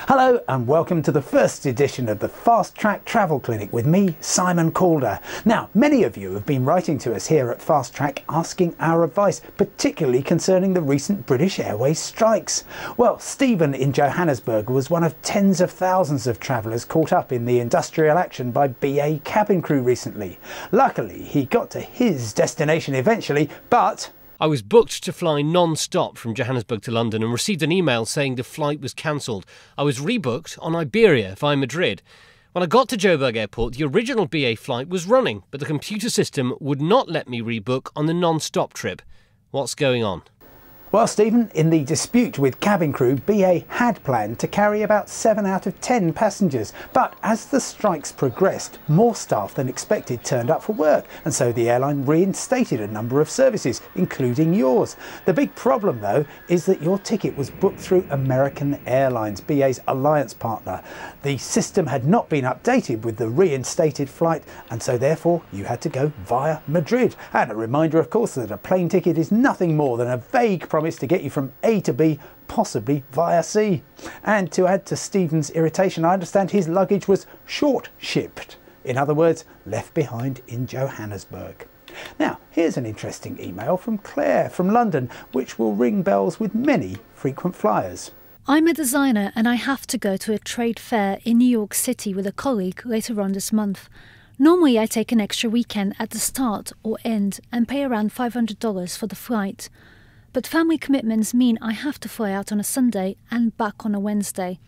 Hello and welcome to the first edition of the Fast Track Travel Clinic with me, Simon Calder. Now, many of you have been writing to us here at Fast Track asking our advice, particularly concerning the recent British Airways strikes. Well, Stephen in Johannesburg was one of tens of thousands of travellers caught up in the industrial action by BA cabin crew recently. Luckily, he got to his destination eventually, but I was booked to fly non-stop from Johannesburg to London and received an email saying the flight was cancelled. I was rebooked on Iberia via Madrid. When I got to Joburg Airport, the original BA flight was running, but the computer system would not let me rebook on the non-stop trip. What's going on? Well, Stephen, in the dispute with cabin crew, BA had planned to carry about 7 out of 10 passengers. But as the strikes progressed, more staff than expected turned up for work, and so the airline reinstated a number of services, including yours. The big problem, though, is that your ticket was booked through American Airlines, BA's alliance partner. The system had not been updated with the reinstated flight, and so therefore you had to go via Madrid. And a reminder, of course, that a plane ticket is nothing more than a vague promise to get you from A to B, possibly via sea. And to add to Stephen's irritation, I understand his luggage was short shipped. In other words, left behind in Johannesburg. Now, here's an interesting email from Claire from London, which will ring bells with many frequent flyers. I'm a designer and I have to go to a trade fair in New York City with a colleague later on this month. Normally I take an extra weekend at the start or end and pay around $500 for the flight. But family commitments mean I have to fly out on a Sunday and back on a Wednesday.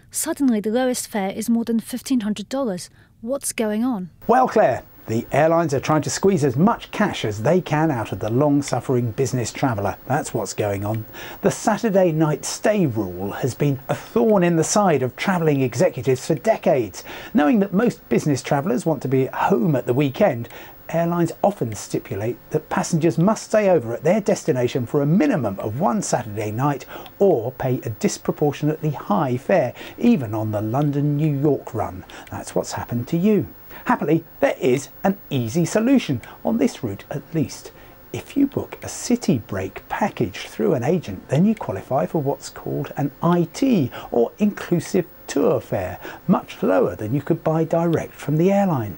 Suddenly the lowest fare is more than $1,500. What's going on? Well, Claire, the airlines are trying to squeeze as much cash as they can out of the long-suffering business traveller. That's what's going on. The Saturday night stay rule has been a thorn in the side of travelling executives for decades. Knowing that most business travellers want to be at home at the weekend, airlines often stipulate that passengers must stay over at their destination for a minimum of one Saturday night or pay a disproportionately high fare, even on the London-New York run. That's what's happened to you. Happily, there is an easy solution, on this route at least. If you book a city break package through an agent, then you qualify for what's called an IT, or inclusive tour fare, much lower than you could buy direct from the airline.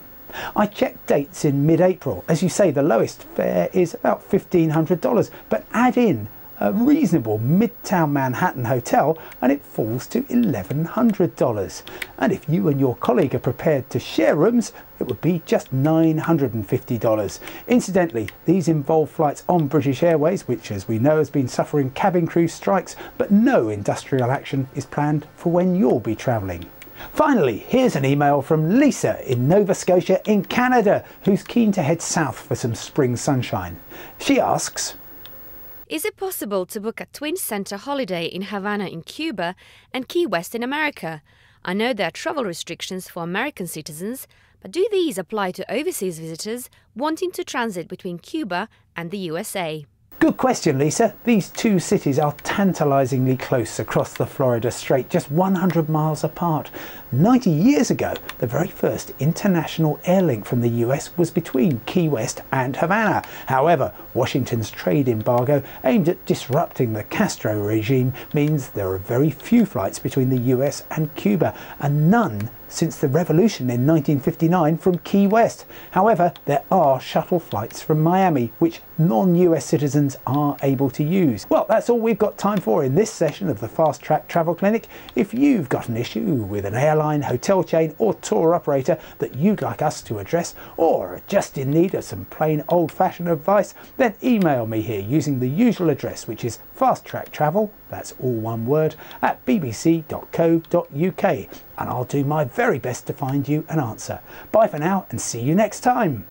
I checked dates in mid-April. As you say, the lowest fare is about $1,500, but add in a reasonable Midtown Manhattan hotel and it falls to $1,100. And if you and your colleague are prepared to share rooms, it would be just $950. Incidentally, these involve flights on British Airways, which, as we know, has been suffering cabin crew strikes, but no industrial action is planned for when you'll be travelling. Finally, here's an email from Lisa in Nova Scotia in Canada, who's keen to head south for some spring sunshine. She asks, is it possible to book a twin center holiday in Havana in Cuba and Key West in America? I know there are travel restrictions for American citizens, but do these apply to overseas visitors wanting to transit between Cuba and the USA? Good question, Lisa. These two cities are tantalisingly close across the Florida Strait, just 100 miles apart. 90 years ago, the very first international air link from the US was between Key West and Havana. However, Washington's trade embargo aimed at disrupting the Castro regime means there are very few flights between the US and Cuba, and none since the revolution in 1959 from Key West. However, there are shuttle flights from Miami, which non-US citizens are able to use. Well, that's all we've got time for in this session of the Fast Track Travel Clinic. If you've got an issue with an airline, hotel chain or tour operator that you'd like us to address, or are just in need of some plain old-fashioned advice, then email me here using the usual address, which is fasttracktravel, that's all one word, at bbc.co.uk, and I'll do my very best to find you an answer. Bye for now and see you next time.